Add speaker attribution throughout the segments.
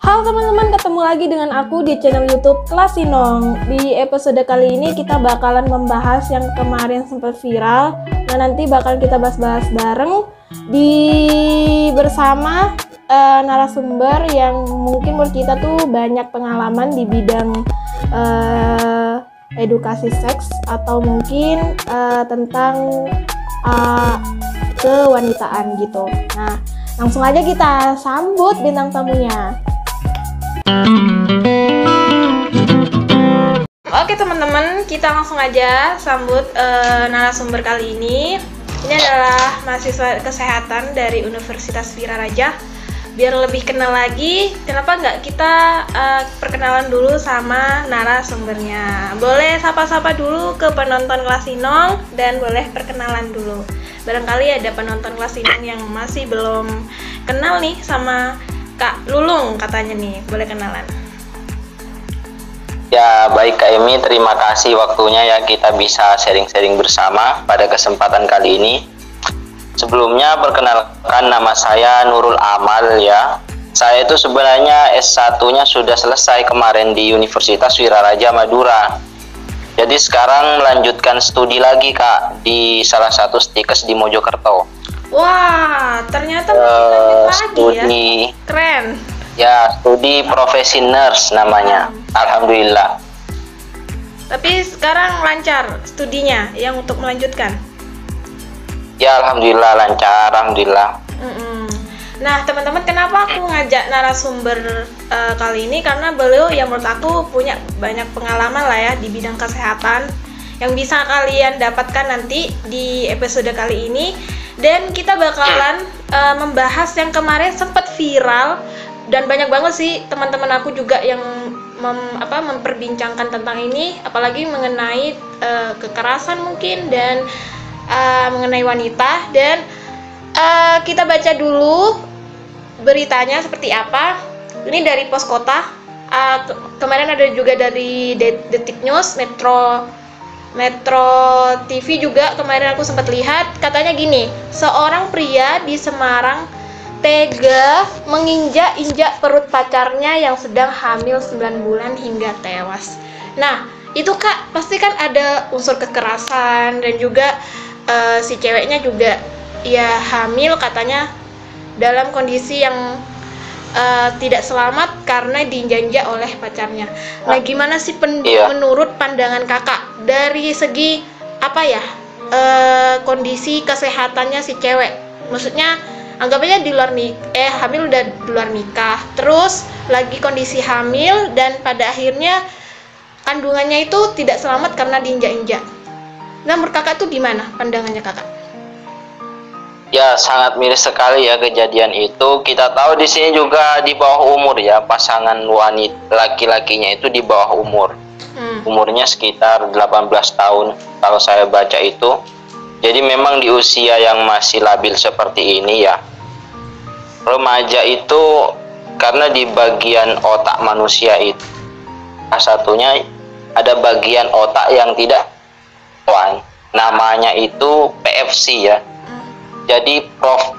Speaker 1: Halo teman-teman, ketemu lagi dengan aku di channel YouTube Kelas Sinong. Di episode kali ini kita bakalan membahas yang kemarin sempat viral. Nah, nanti bakalan kita bahas-bahas bareng bersama narasumber yang mungkin menurut kita tuh banyak pengalaman di bidang edukasi seks atau mungkin tentang kewanitaan gitu. Nah, langsung aja kita sambut bintang tamunya. Oke teman-teman, kita langsung aja sambut narasumber kali ini. Ini adalah mahasiswa kesehatan dari Universitas Wiraraja. Biar lebih kenal lagi, kenapa nggak kita perkenalan dulu sama narasumbernya. Boleh sapa-sapa dulu ke penonton Kelas Sinong dan boleh perkenalan dulu. Barangkali ada penonton Kelas Sinong yang masih belum kenal nih sama Kak Lulung katanya nih, boleh kenalan.
Speaker 2: Ya, baik Kak Emi, terima kasih waktunya ya kita bisa sharing-sharing bersama pada kesempatan kali ini. Sebelumnya perkenalkan, nama saya Nurul Amal ya. Saya itu sebenarnya S1-nya sudah selesai kemarin di Universitas Wiraraja Madura. Jadi sekarang melanjutkan studi lagi Kak di salah satu stikes di Mojokerto.
Speaker 1: Wah, ternyata lanjut lagi
Speaker 2: studi,
Speaker 1: ya. Keren.
Speaker 2: Ya, studi profesi nurse namanya. Alhamdulillah.
Speaker 1: Tapi sekarang lancar studinya yang untuk melanjutkan?
Speaker 2: Ya, alhamdulillah lancar, alhamdulillah.
Speaker 1: Nah, teman-teman, kenapa aku ngajak narasumber kali ini? Karena beliau yang menurut aku punya banyak pengalaman lah ya di bidang kesehatan yang bisa kalian dapatkan nanti di episode kali ini. Dan kita bakalan membahas yang kemarin sempat viral dan banyak banget sih teman-teman aku juga yang memperbincangkan tentang ini, apalagi mengenai kekerasan mungkin dan mengenai wanita. Dan kita baca dulu beritanya seperti apa. Ini dari Pos Kota. Kemarin ada juga dari Detik News, Metro TV juga kemarin aku sempat lihat. Katanya gini, seorang pria di Semarang tega menginjak-injak perut pacarnya yang sedang hamil 9 bulan hingga tewas. Nah, itu Kak, pasti kan ada unsur kekerasan dan juga si ceweknya juga ya hamil katanya dalam kondisi yang tidak selamat karena diinjak-injak oleh pacarnya. Nah, gimana sih menurut pandangan Kakak dari segi kondisi kesehatannya si cewek? Maksudnya anggap aja hamil udah di luar nikah, terus lagi kondisi hamil dan pada akhirnya kandungannya itu tidak selamat karena diinjak-injak. Nah, menurut Kakak tuh gimana pandangannya Kakak?
Speaker 2: Ya, sangat miris sekali ya kejadian itu. Kita tahu di sini juga di bawah umur ya, pasangan wanita laki-lakinya itu di bawah umur. Umurnya sekitar 18 tahun kalau saya baca itu. Jadi memang di usia yang masih labil seperti ini ya, remaja itu karena di bagian otak manusia itu salah satunya ada bagian otak yang tidak namanya itu PFC ya. Jadi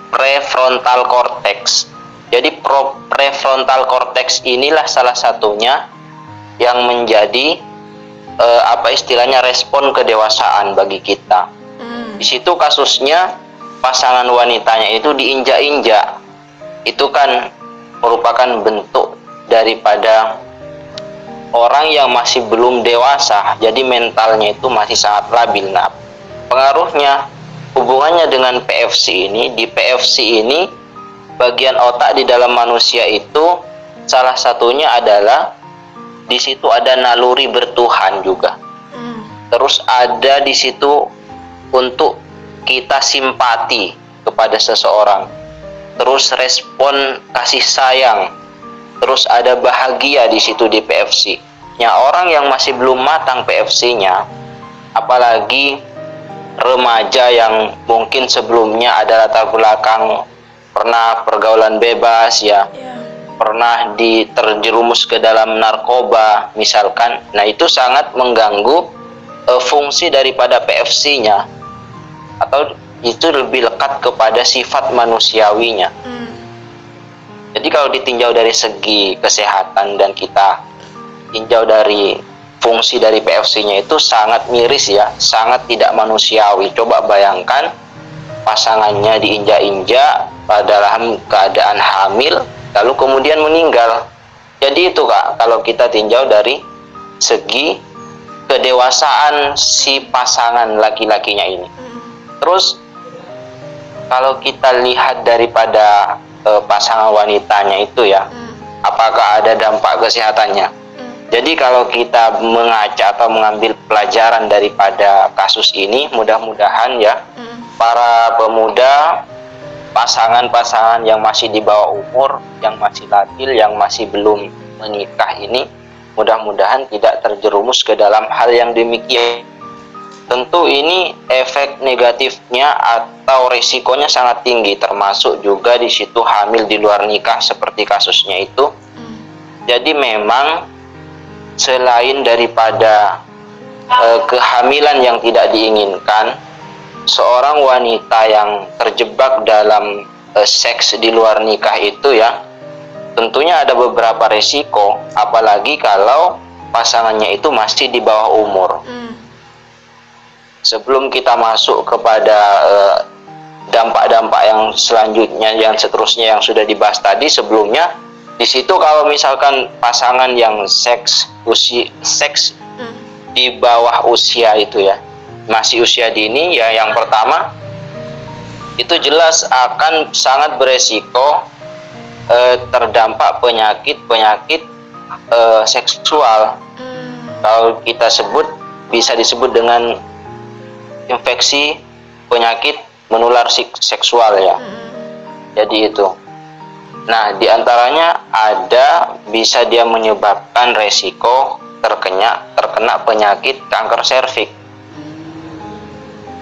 Speaker 2: prefrontal cortex. Jadi prefrontal cortex inilah salah satunya yang menjadi istilahnya respon kedewasaan bagi kita. Di situ kasusnya pasangan wanitanya itu diinjak-injak. Itu kan merupakan bentuk daripada orang yang masih belum dewasa. Jadi mentalnya itu masih sangat labil. Nah, pengaruhnya hubungannya dengan PFC ini, di PFC ini bagian otak di dalam manusia itu salah satunya adalah di situ ada naluri bertuhan juga. Terus ada di situ untuk kita simpati kepada seseorang. Terus respon kasih sayang. Terus ada bahagia di situ di PFC. Ya, orang yang masih belum matang PFC-nya, apalagi remaja yang mungkin sebelumnya ada latar belakang pernah pergaulan bebas ya, pernah terjerumus ke dalam narkoba misalkan. Nah, itu sangat mengganggu fungsi daripada PFC-nya, atau itu lebih lekat kepada sifat manusiawinya. Jadi kalau ditinjau dari segi kesehatan dan kita tinjau dari fungsi dari PFC-nya itu sangat miris ya, sangat tidak manusiawi. Coba bayangkan pasangannya diinjak-injak dalam keadaan hamil, lalu kemudian meninggal. Jadi itu Kak, kalau kita tinjau dari segi kedewasaan si pasangan laki-lakinya ini. Terus kalau kita lihat daripada pasangan wanitanya itu ya, apakah ada dampak kesehatannya? Jadi kalau kita mengaca atau mengambil pelajaran daripada kasus ini, mudah-mudahan ya para pemuda, pasangan-pasangan yang masih di bawah umur, yang masih labil, yang masih belum menikah ini, mudah-mudahan tidak terjerumus ke dalam hal yang demikian. Tentu ini efek negatifnya atau risikonya sangat tinggi, termasuk juga di situ hamil di luar nikah seperti kasusnya itu. Jadi memang selain daripada kehamilan yang tidak diinginkan, seorang wanita yang terjebak dalam seks di luar nikah itu ya, tentunya ada beberapa risiko, apalagi kalau pasangannya itu masih di bawah umur. Sebelum kita masuk kepada dampak-dampak yang selanjutnya, yang seterusnya yang sudah dibahas tadi sebelumnya, di situ kalau misalkan pasangan yang seks di bawah usia itu ya, masih usia dini ya, yang pertama itu jelas akan sangat beresiko terdampak penyakit seksual. Kalau kita sebut, bisa disebut dengan infeksi penyakit menular seksual ya. Jadi itu. Nah, diantaranya ada bisa dia menyebabkan resiko terkena penyakit kanker serviks.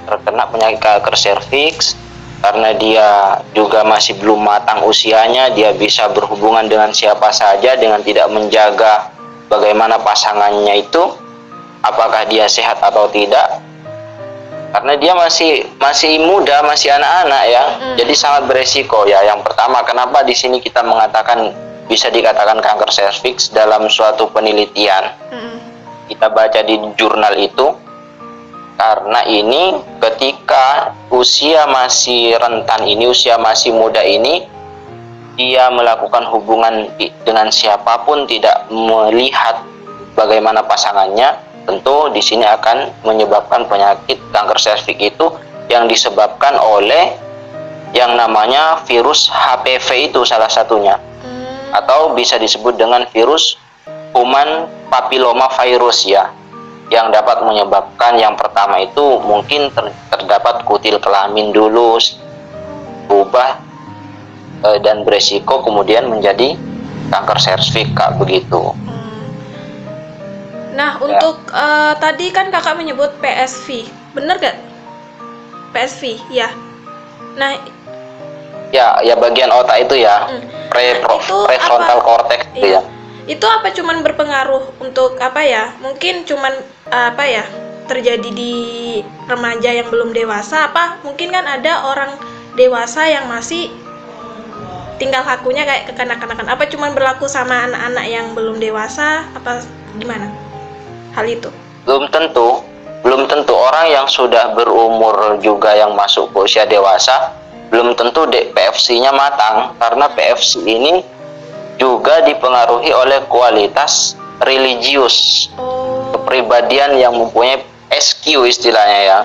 Speaker 2: Terkena penyakit kanker serviks karena dia juga masih belum matang usianya, dia bisa berhubungan dengan siapa saja dengan tidak menjaga bagaimana pasangannya itu, apakah dia sehat atau tidak. Karena dia masih muda, masih anak-anak ya, jadi sangat beresiko ya. Yang pertama, kenapa di sini kita mengatakan bisa dikatakan kanker serviks dalam suatu penelitian? Kita baca di jurnal itu, karena ini ketika usia masih rentan ini, usia masih muda ini, dia melakukan hubungan dengan siapapun, tidak melihat bagaimana pasangannya, tentu di sini akan menyebabkan penyakit kanker serviks itu yang disebabkan oleh yang namanya virus HPV itu salah satunya, atau bisa disebut dengan virus human papilloma virus ya, yang dapat menyebabkan yang pertama itu mungkin terdapat kutil kelamin dulu, berubah dan beresiko kemudian menjadi kanker serviks Kak, begitu.
Speaker 1: Nah, untuk tadi kan kakak menyebut PSV, bener gak? PSV, ya. Nah,
Speaker 2: ya bagian otak itu ya, prefrontal cortex itu ya.
Speaker 1: Itu apa cuman berpengaruh untuk apa ya? Mungkin cuman apa ya? Terjadi di remaja yang belum dewasa, apa mungkin kan ada orang dewasa yang masih tinggal lakunya kayak kekanak-kanakan. Apa cuman berlaku sama anak-anak yang belum dewasa, apa gimana? Hal itu
Speaker 2: belum tentu orang yang sudah berumur juga yang masuk ke usia dewasa belum tentu PFC-nya matang, karena PFC ini juga dipengaruhi oleh kualitas religius, kepribadian yang mempunyai SQ istilahnya ya,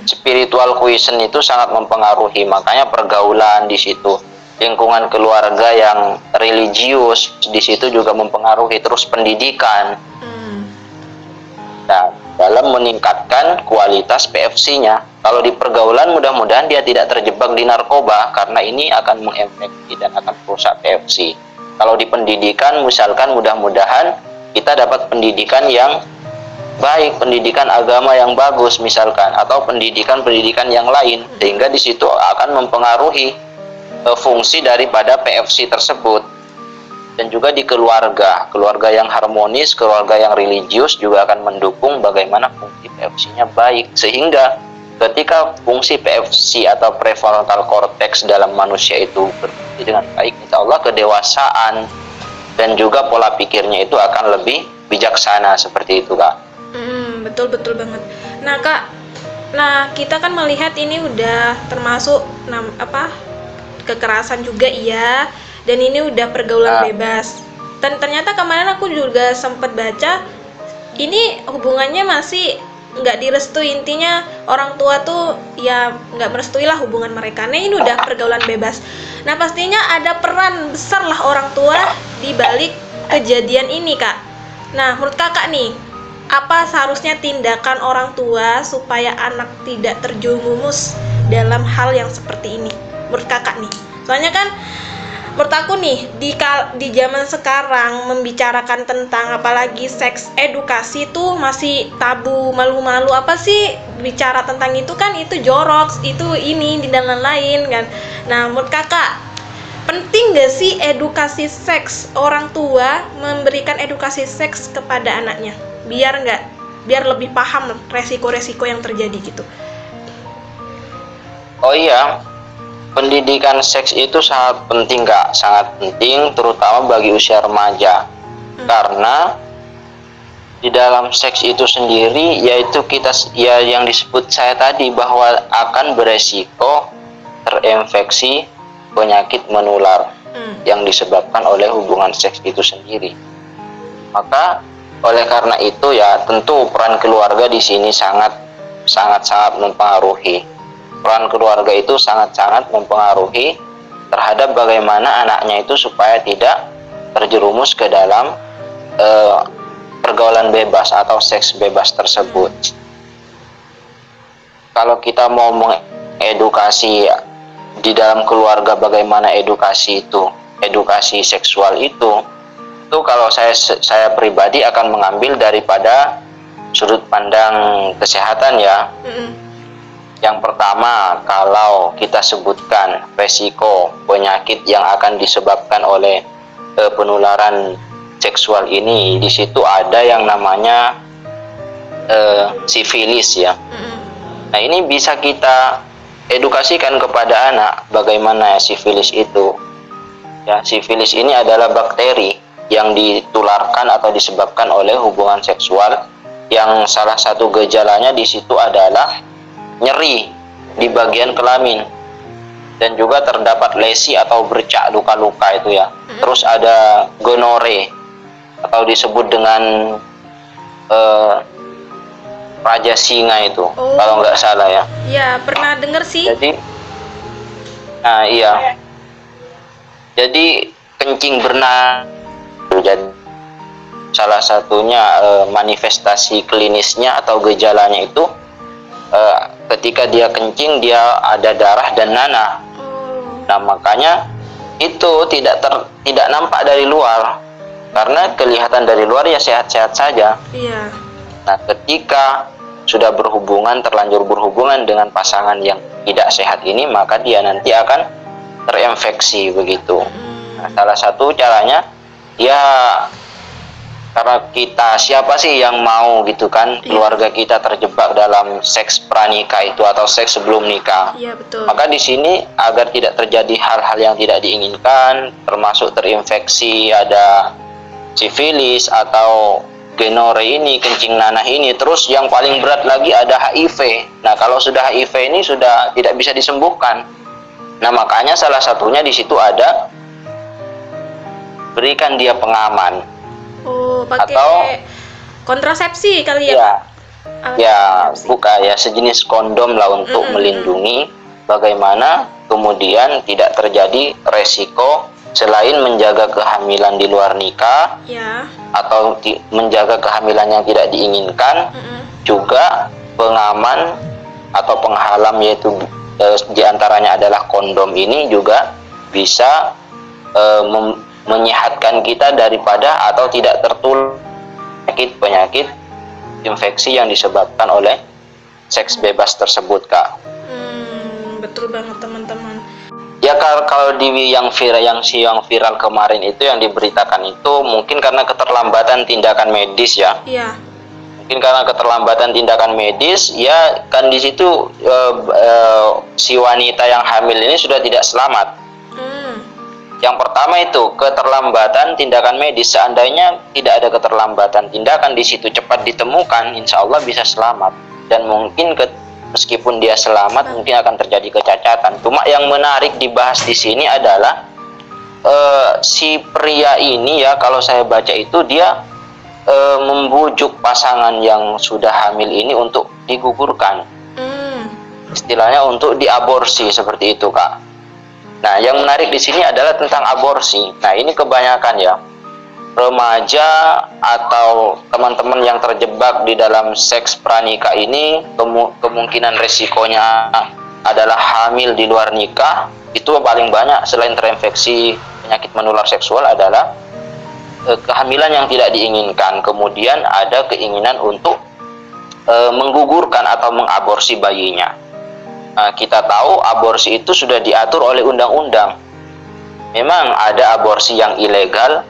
Speaker 2: spiritual quotient itu sangat mempengaruhi. Makanya pergaulan di situ, lingkungan keluarga yang religius di situ juga mempengaruhi, terus pendidikan. Nah, dalam meningkatkan kualitas PFC-nya. Kalau di pergaulan mudah-mudahan dia tidak terjebak di narkoba, karena ini akan menginfeksi dan akan merusak PFC. Kalau di pendidikan misalkan mudah-mudahan kita dapat pendidikan yang baik, pendidikan agama yang bagus misalkan, atau pendidikan yang lain, sehingga di situ akan mempengaruhi fungsi daripada PFC tersebut. Dan juga di keluarga yang harmonis, keluarga yang religius juga akan mendukung bagaimana fungsi PFC-nya baik, sehingga ketika fungsi PFC atau prefrontal cortex dalam manusia itu berfungsi dengan baik, insya Allah kedewasaan dan juga pola pikirnya itu akan lebih bijaksana seperti itu, Kak.
Speaker 1: Betul banget. Nah, Kak, kita kan melihat ini udah termasuk kekerasan juga iya, dan ini udah pergaulan bebas. Dan ternyata kemarin aku juga sempat baca ini hubungannya masih nggak direstui, intinya orang tua tuh ya nggak merestui lah hubungan mereka. Nah, ini udah pergaulan bebas. Nah, pastinya ada peran besar lah orang tua di balik kejadian ini, Kak. Nah, menurut Kakak nih, apa seharusnya tindakan orang tua supaya anak tidak terjerumus dalam hal yang seperti ini? Menurut Kakak nih, soalnya kan menurut aku nih di zaman sekarang membicarakan tentang apalagi seks edukasi tuh masih tabu, malu-malu. Apa sih bicara tentang itu, kan itu jorok, itu ini dan lain-lain kan. Nah, menurut Kakak penting gak sih edukasi seks, orang tua memberikan edukasi seks kepada anaknya biar lebih paham resiko-resiko yang terjadi gitu?
Speaker 2: Oh iya, pendidikan seks itu sangat penting, Kak, sangat penting terutama bagi usia remaja. Karena di dalam seks itu sendiri yaitu yang disebut saya tadi bahwa akan beresiko terinfeksi penyakit menular yang disebabkan oleh hubungan seks itu sendiri. Maka oleh karena itu ya tentu peran keluarga di sini sangat mempengaruhi. Peran keluarga itu sangat-sangat mempengaruhi terhadap bagaimana anaknya itu supaya tidak terjerumus ke dalam pergaulan bebas atau seks bebas tersebut. Kalau kita mau mengedukasi di dalam keluarga bagaimana edukasi seksual itu kalau saya pribadi akan mengambil daripada sudut pandang kesehatan ya. Yang pertama, kalau kita sebutkan resiko penyakit yang akan disebabkan oleh penularan seksual ini, di situ ada yang namanya sifilis ya. Nah, ini bisa kita edukasikan kepada anak bagaimana sifilis itu. Ya, sifilis ini adalah bakteri yang ditularkan atau disebabkan oleh hubungan seksual, yang salah satu gejalanya di situ adalah nyeri di bagian kelamin dan juga terdapat lesi atau bercak luka-luka itu ya. Terus ada gonore atau disebut dengan raja singa itu, kalau nggak salah ya.
Speaker 1: Ya, pernah dengar sih.
Speaker 2: Jadi, nah iya. Jadi kencing bernafas. Jadi salah satunya manifestasi klinisnya atau gejalanya itu ketika dia kencing dia ada darah dan nanah. Nah, makanya itu tidak nampak dari luar karena kelihatan dari luar ya sehat-sehat saja.
Speaker 1: Iya.
Speaker 2: Nah, ketika sudah terlanjur berhubungan dengan pasangan yang tidak sehat ini, maka dia nanti akan terinfeksi begitu. Nah, salah satu caranya ya, karena kita siapa sih yang mau gitu kan keluarga kita terjebak dalam seks pranikah itu atau seks sebelum nikah.
Speaker 1: Iya, betul.
Speaker 2: Maka di sini agar tidak terjadi hal-hal yang tidak diinginkan, termasuk terinfeksi, ada sifilis atau gonore ini, kencing nanah ini, terus yang paling berat lagi ada HIV. Nah, kalau sudah HIV ini sudah tidak bisa disembuhkan. Nah, makanya salah satunya di situ ada berikan dia pengaman.
Speaker 1: Pakai
Speaker 2: atau
Speaker 1: kontrasepsi kali ya?
Speaker 2: Ya, ya bukan ya, sejenis kondom lah untuk melindungi bagaimana kemudian tidak terjadi resiko selain menjaga kehamilan di luar nikah
Speaker 1: ya,
Speaker 2: atau menjaga kehamilan yang tidak diinginkan, juga pengaman atau penghalam yaitu diantaranya adalah kondom ini juga bisa menyehatkan kita daripada atau tidak tertular penyakit infeksi yang disebabkan oleh seks bebas tersebut, Kak.
Speaker 1: Betul banget teman-teman.
Speaker 2: Ya, kalau di yang viral kemarin itu yang diberitakan itu mungkin karena keterlambatan tindakan medis ya.
Speaker 1: Iya.
Speaker 2: Mungkin karena keterlambatan tindakan medis, ya kan di situ si wanita yang hamil ini sudah tidak selamat. Yang pertama itu keterlambatan tindakan medis. Seandainya tidak ada keterlambatan tindakan di situ, cepat ditemukan, insya Allah bisa selamat. Dan mungkin meskipun dia selamat, mungkin akan terjadi kecacatan. Cuma yang menarik dibahas di sini adalah si pria ini ya, kalau saya baca itu dia membujuk pasangan yang sudah hamil ini untuk digugurkan. Istilahnya untuk diaborsi seperti itu, Kak. Nah, yang menarik di sini adalah tentang aborsi. Nah, ini kebanyakan ya remaja atau teman-teman yang terjebak di dalam seks pranikah ini, kemungkinan resikonya adalah hamil di luar nikah. Itu paling banyak selain terinfeksi penyakit menular seksual adalah kehamilan yang tidak diinginkan. Kemudian ada keinginan untuk menggugurkan atau mengaborsi bayinya. Nah, kita tahu aborsi itu sudah diatur oleh undang-undang. Memang ada aborsi yang ilegal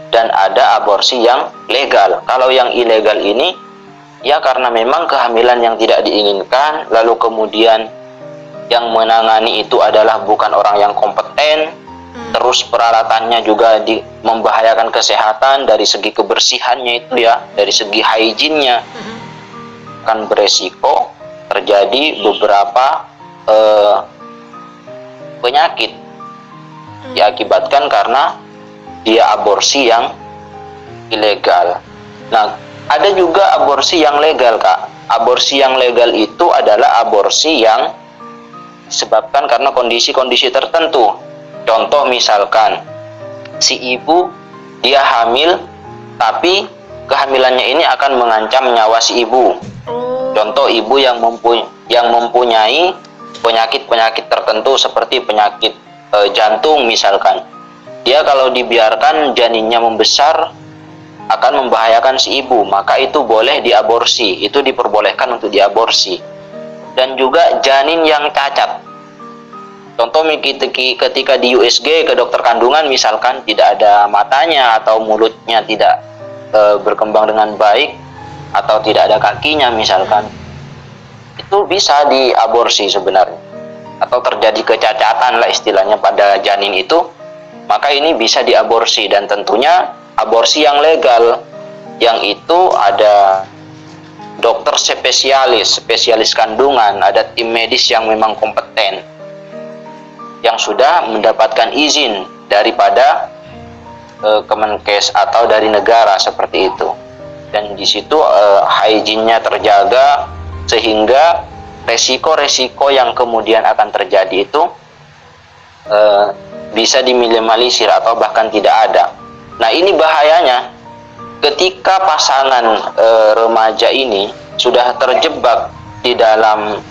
Speaker 2: dan ada aborsi yang legal. Kalau yang ilegal ini ya karena memang kehamilan yang tidak diinginkan, lalu kemudian yang menangani itu adalah bukan orang yang kompeten, terus peralatannya juga membahayakan kesehatan dari segi kebersihannya itu ya, dari segi hygiene-nya akan beresiko terjadi beberapa penyakit diakibatkan karena dia aborsi yang ilegal. Nah, ada juga aborsi yang legal, Kak. Aborsi yang legal itu adalah aborsi yang disebabkan karena kondisi-kondisi tertentu. Contoh misalkan si ibu dia hamil tapi kehamilannya ini akan mengancam nyawa si ibu. Contoh ibu yang mempunyai penyakit-penyakit tertentu seperti penyakit jantung misalkan. Dia kalau dibiarkan janinnya membesar akan membahayakan si ibu, maka itu boleh diaborsi, itu diperbolehkan untuk diaborsi. Dan juga janin yang cacat. Contoh ketika di USG ke dokter kandungan misalkan tidak ada matanya atau mulutnya tidak berkembang dengan baik atau tidak ada kakinya misalkan, itu bisa diaborsi sebenarnya, atau terjadi kecacatan lah istilahnya pada janin itu, maka ini bisa diaborsi. Dan tentunya aborsi yang legal, yang itu ada dokter spesialis kandungan, ada tim medis yang memang kompeten, yang sudah mendapatkan izin daripada Kemenkes atau dari negara seperti itu. Dan di situ hygiene-nya terjaga sehingga resiko-resiko yang kemudian akan terjadi itu bisa diminimalisir atau bahkan tidak ada. Nah, ini bahayanya ketika pasangan remaja ini sudah terjebak di dalam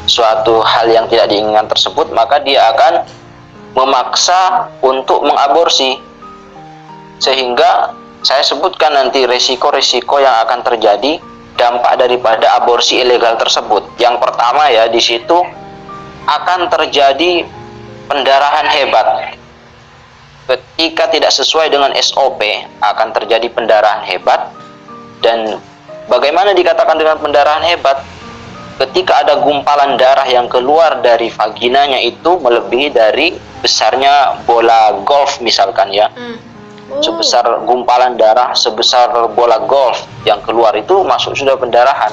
Speaker 2: suatu hal yang tidak diinginkan tersebut, maka dia akan memaksa untuk mengaborsi, sehingga saya sebutkan nanti resiko-resiko yang akan terjadi dampak daripada aborsi ilegal tersebut. Yang pertama ya, di situ akan terjadi pendarahan hebat. Ketika tidak sesuai dengan SOP akan terjadi pendarahan hebat. Dan bagaimana dikatakan dengan pendarahan hebat? Ketika ada gumpalan darah yang keluar dari vaginanya itu melebihi dari besarnya bola golf misalkan ya. Sebesar gumpalan darah sebesar bola golf yang keluar itu masuk sudah pendarahan.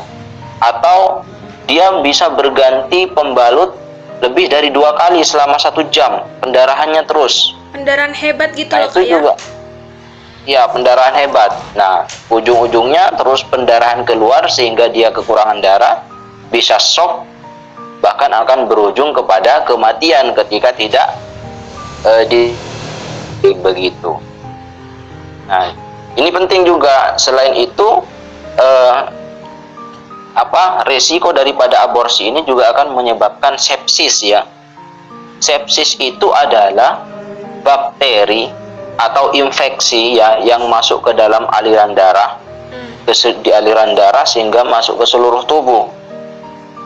Speaker 2: Atau dia bisa berganti pembalut lebih dari 2 kali selama 1 jam, pendarahannya terus.
Speaker 1: Pendarahan hebat gitu
Speaker 2: Nah,
Speaker 1: loh,
Speaker 2: itu juga ya pendarahan hebat. Nah, ujung-ujungnya terus pendarahan keluar sehingga dia kekurangan darah, bisa shock, bahkan akan berujung kepada kematian ketika tidak begitu. Nah, ini penting juga. Selain itu, resiko daripada aborsi ini juga akan menyebabkan sepsis ya. Sepsis itu adalah bakteri atau infeksi ya yang masuk ke dalam aliran darah, di aliran darah sehingga masuk ke seluruh tubuh.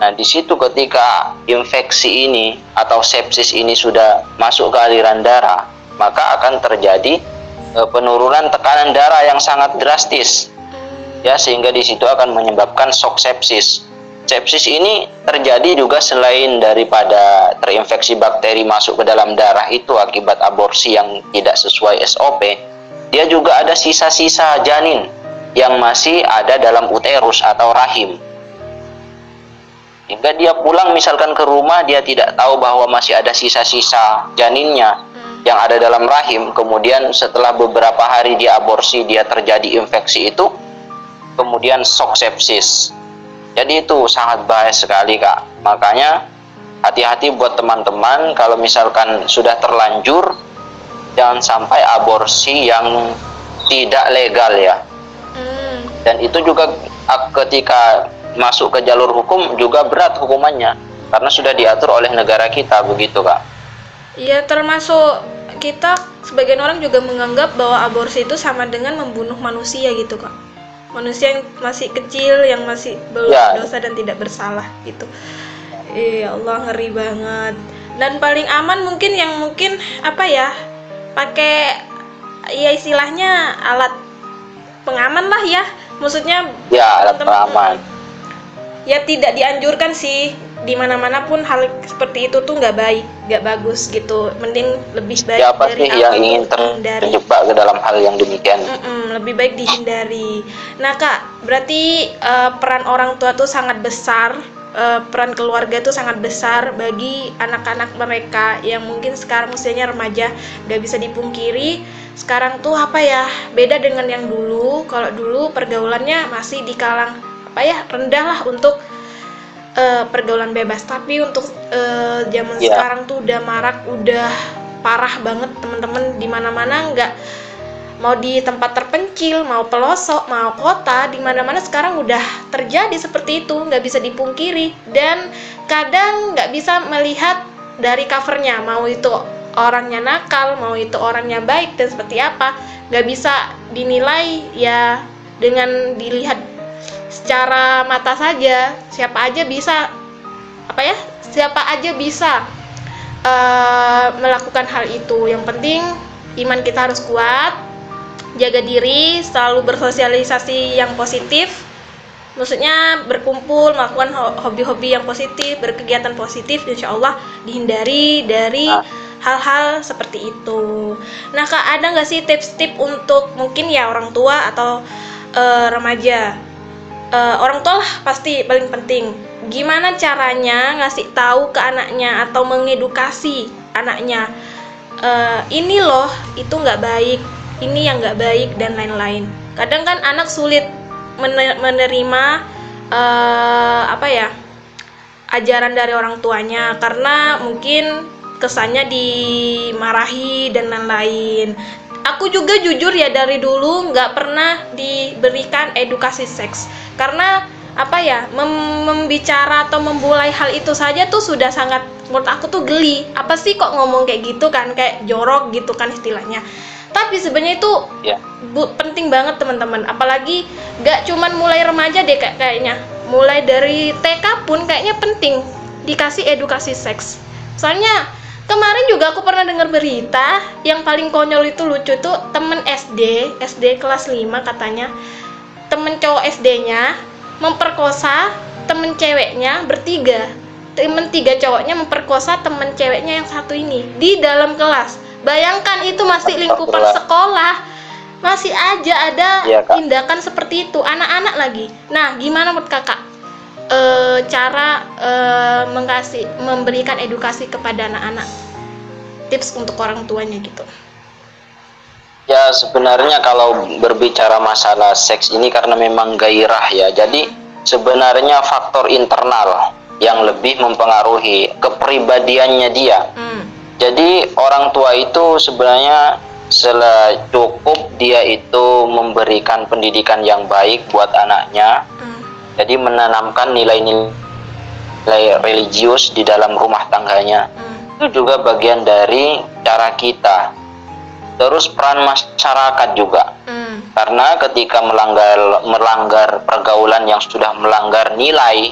Speaker 2: Nah, di situ ketika infeksi ini atau sepsis ini sudah masuk ke aliran darah, maka akan terjadi penurunan tekanan darah yang sangat drastis. ya, sehingga di situ akan menyebabkan shock sepsis. Sepsis ini terjadi juga selain daripada terinfeksi bakteri masuk ke dalam darah itu akibat aborsi yang tidak sesuai SOP, dia juga ada sisa-sisa janin yang masih ada dalam uterus atau rahim. Hingga dia pulang misalkan ke rumah, dia tidak tahu bahwa masih ada sisa-sisa janinnya yang ada dalam rahim. Kemudian setelah beberapa hari dia aborsi, dia terjadi infeksi itu, kemudian shock sepsis. Jadi itu sangat bahaya sekali, Kak. Makanya hati-hati buat teman-teman kalau misalkan sudah terlanjur, jangan sampai aborsi yang tidak legal ya. Dan itu juga ketika masuk ke jalur hukum juga berat hukumannya, karena sudah diatur oleh negara kita, begitu Kak.
Speaker 1: Iya, termasuk kita sebagian orang juga menganggap bahwa aborsi itu sama dengan membunuh manusia gitu Kak. Manusia yang masih kecil, yang masih belum dosa dan tidak bersalah gitu. Ya Allah, ngeri banget. Dan paling aman mungkin apa ya, pakai ya istilahnya alat pengaman lah ya, maksudnya
Speaker 2: ya alat pengaman.
Speaker 1: Ya tidak dianjurkan sih, di mana-mana pun hal seperti itu tuh nggak baik, nggak bagus gitu. Mending lebih baik
Speaker 2: siapa
Speaker 1: dari
Speaker 2: sih yang ingin terjebak ke dalam hal yang demikian?
Speaker 1: Lebih baik dihindari. Nah Kak, berarti peran orang tua tuh sangat besar, peran keluarga tuh sangat besar bagi anak-anak mereka yang mungkin sekarang usianya remaja. Nggak bisa dipungkiri, sekarang tuh apa ya, beda dengan yang dulu. Kalau dulu pergaulannya masih di kalang rendah lah untuk pergaulan bebas, tapi untuk zaman sekarang tuh udah marak, udah parah banget teman-teman. Di mana-mana, nggak mau di tempat terpencil, mau pelosok, mau kota, di mana-mana sekarang udah terjadi seperti itu, nggak bisa dipungkiri. Dan kadang nggak bisa melihat dari covernya, mau itu orangnya nakal, mau itu orangnya baik dan seperti apa, nggak bisa dinilai ya dengan dilihat secara mata saja. Siapa aja bisa melakukan hal itu. Yang penting iman kita harus kuat, jaga diri, selalu bersosialisasi yang positif, maksudnya berkumpul, melakukan hobi-hobi yang positif, berkegiatan positif, insya Allah dihindari dari hal-hal seperti itu. Nah Kak, ada nggak sih tips-tips untuk mungkin ya orang tua atau remaja? Orang tua lah pasti paling penting. Gimana caranya ngasih tahu ke anaknya atau mengedukasi anaknya, ini loh itu nggak baik, ini yang nggak baik dan lain-lain. Kadang kan anak sulit menerima ajaran dari orang tuanya karena mungkin kesannya dimarahi dan lain-lain. Aku juga jujur ya, dari dulu nggak pernah diberikan edukasi seks karena membicara atau memulai hal itu saja tuh sudah sangat, menurut aku tuh geli. Apa sih kok ngomong kayak gitu kan, kayak jorok gitu kan istilahnya. Tapi sebenarnya itu penting banget teman-teman, apalagi nggak cuman mulai remaja deh kayaknya, mulai dari TK pun kayaknya penting dikasih edukasi seks. Soalnya kemarin juga aku pernah dengar berita yang paling konyol itu, lucu tuh, temen SD kelas 5 katanya, temen cowok SD-nya memperkosa temen ceweknya bertiga. Temen 3 cowoknya memperkosa temen ceweknya yang satu ini di dalam kelas. Bayangkan, itu masih lingkupan sekolah, masih aja ada tindakan seperti itu, anak-anak lagi. Nah, gimana menurut kakak cara memberikan edukasi kepada anak-anak, tips untuk orang tuanya gitu?
Speaker 2: Ya sebenarnya kalau berbicara masalah seks ini karena memang gairah ya, jadi sebenarnya faktor internal yang lebih mempengaruhi kepribadiannya dia. Jadi orang tua itu sebenarnya cukup dia itu memberikan pendidikan yang baik buat anaknya. Jadi menanamkan nilai-nilai religius di dalam rumah tangganya. Itu juga bagian dari cara kita. Terus peran masyarakat juga. Karena ketika melanggar pergaulan yang sudah melanggar nilai,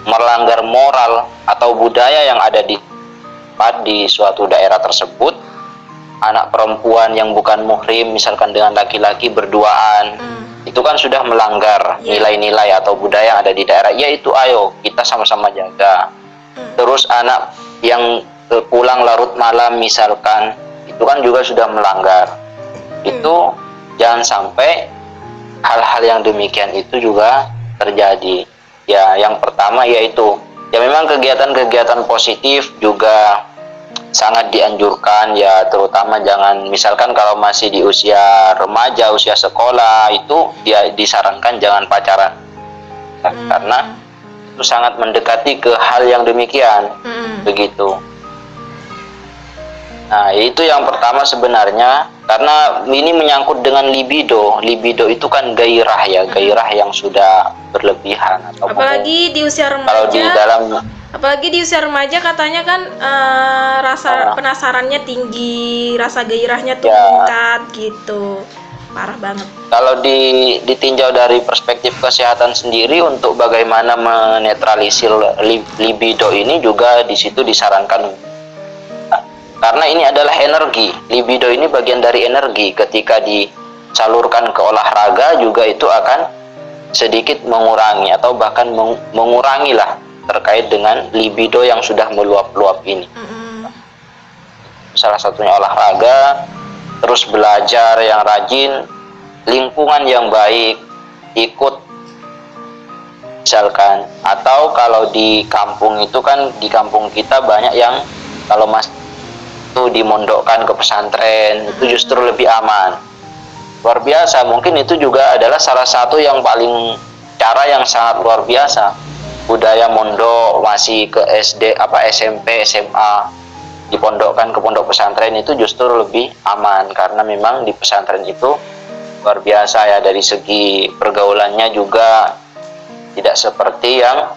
Speaker 2: melanggar moral atau budaya yang ada di suatu daerah tersebut, anak perempuan yang bukan muhrim misalkan dengan laki-laki berduaan, itu kan sudah melanggar nilai-nilai atau budaya yang ada di daerah. Ya itu ayo kita sama-sama jaga. Terus anak yang pulang larut malam misalkan, itu kan juga sudah melanggar. Itu jangan sampai hal-hal yang demikian itu juga terjadi. Ya, yang pertama yaitu ya memang kegiatan-kegiatan positif juga sangat dianjurkan ya, terutama jangan misalkan kalau masih di usia remaja, usia sekolah, itu dia disarankan jangan pacaran. Karena itu sangat mendekati ke hal yang demikian. Begitu. Nah, itu yang pertama sebenarnya, karena ini menyangkut dengan libido. Libido itu kan gairah ya, gairah yang sudah berlebihan atau
Speaker 1: apalagi di usia remaja.
Speaker 2: Kalau di dalam
Speaker 1: apalagi di usia remaja katanya kan rasa penasarannya tinggi, rasa gairahnya tuh meningkat gitu. Parah banget. Kalau
Speaker 2: ditinjau dari perspektif kesehatan sendiri, untuk bagaimana menetralisir libido ini juga di situ disarankan, karena ini adalah energi. Libido ini bagian dari energi. Ketika disalurkan ke olahraga juga itu akan sedikit mengurangi atau bahkan mengurangi lah terkait dengan libido yang sudah meluap-luap ini. Salah satunya olahraga, terus belajar yang rajin, lingkungan yang baik, ikut misalkan. Atau kalau di kampung itu kan, di kampung kita banyak yang kalau masih itu dimondokkan ke pesantren, itu justru lebih aman. Luar biasa, mungkin itu juga adalah salah satu yang paling cara yang sangat luar biasa. Budaya mondok masih ke SD, SMP, SMA, dipondokkan ke pondok pesantren itu justru lebih aman, karena memang di pesantren itu luar biasa ya, dari segi pergaulannya juga tidak seperti yang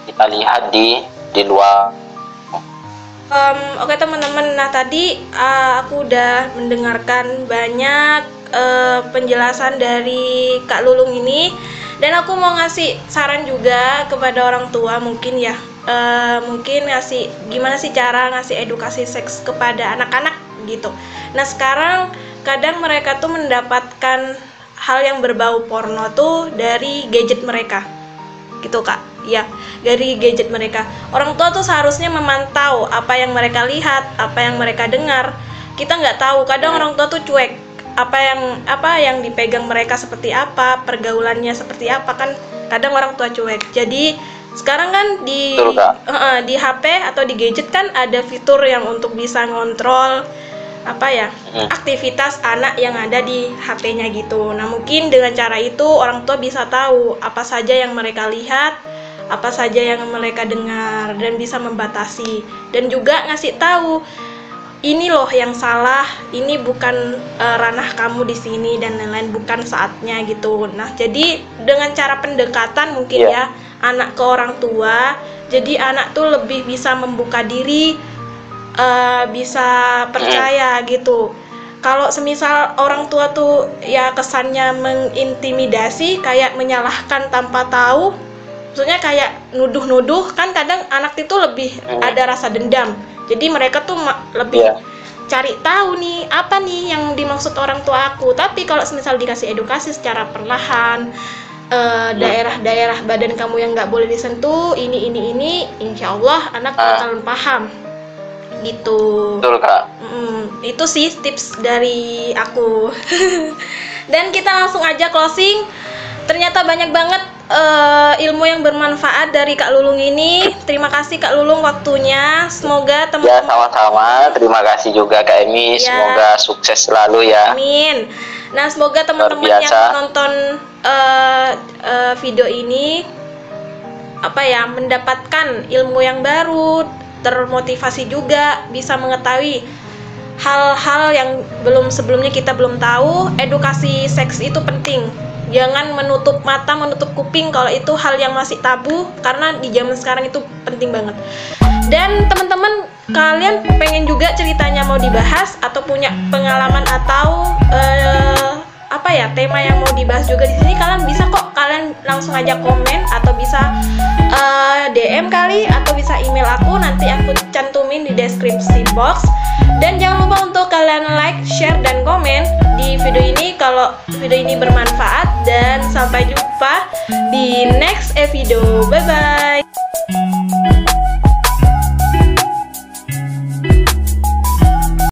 Speaker 2: kita lihat di luar.
Speaker 1: Oke teman-teman, nah tadi aku udah mendengarkan banyak penjelasan dari Kak Lulung ini, dan aku mau ngasih saran juga kepada orang tua mungkin ya, mungkin ngasih gimana sih cara ngasih edukasi seks kepada anak-anak gitu. Nah sekarang kadang mereka tuh mendapatkan hal yang berbau porno tuh dari gadget mereka gitu Kak. Ya, dari gadget mereka. Orang tua tuh seharusnya memantau apa yang mereka lihat, apa yang mereka dengar. Kita nggak tahu, kadang orang tua tuh cuek. Apa yang dipegang mereka seperti apa, pergaulannya seperti apa, kan kadang orang tua cuek. Jadi sekarang kan di HP atau di gadget kan ada fitur yang untuk bisa ngontrol aktivitas anak yang ada di HP-nya gitu. Nah mungkin dengan cara itu orang tua bisa tahu apa saja yang mereka lihat, apa saja yang mereka dengar, dan bisa membatasi, dan juga ngasih tahu ini loh yang salah, ini bukan ranah kamu di sini dan lain-lain, bukan saatnya gitu. Nah jadi dengan cara pendekatan mungkin ya anak ke orang tua, jadi anak tuh lebih bisa membuka diri, bisa percaya gitu. Kalau semisal orang tua tuh ya kesannya mengintimidasi, kayak menyalahkan tanpa tahu, maksudnya kayak nuduh-nuduh, kan kadang anak itu lebih ada rasa dendam. Jadi mereka tuh lebih cari tahu nih apa nih yang dimaksud orang tua aku. Tapi kalau semisal dikasih edukasi secara perlahan, daerah-daerah badan kamu yang nggak boleh disentuh, ini, insya Allah anak bakalan paham gitu.
Speaker 2: Betul Kak.
Speaker 1: Itu sih tips dari aku. Dan kita langsung aja closing. Ternyata banyak banget ilmu yang bermanfaat dari Kak Lulung ini. Terima kasih Kak Lulung waktunya. Semoga teman-teman.
Speaker 2: Ya sama-sama. Terima kasih juga Kak Emi. Semoga sukses selalu ya.
Speaker 1: Amin. Nah semoga teman-teman yang menonton video ini mendapatkan ilmu yang baru, termotivasi juga, bisa mengetahui hal-hal yang sebelumnya kita belum tahu. Edukasi seks itu penting. Jangan menutup mata, menutup kuping kalau itu hal yang masih tabu, karena di zaman sekarang itu penting banget. Dan teman-teman, kalian pengen juga ceritanya mau dibahas atau punya pengalaman atau tema yang mau dibahas juga di sini, kalian bisa kok, kalian langsung aja komen atau bisa DM kali, atau bisa email aku, nanti aku cantumin di deskripsi box. Dan jangan lupa untuk kalian like, share, dan komen di video ini kalau video ini bermanfaat, dan sampai jumpa di next video. Bye bye.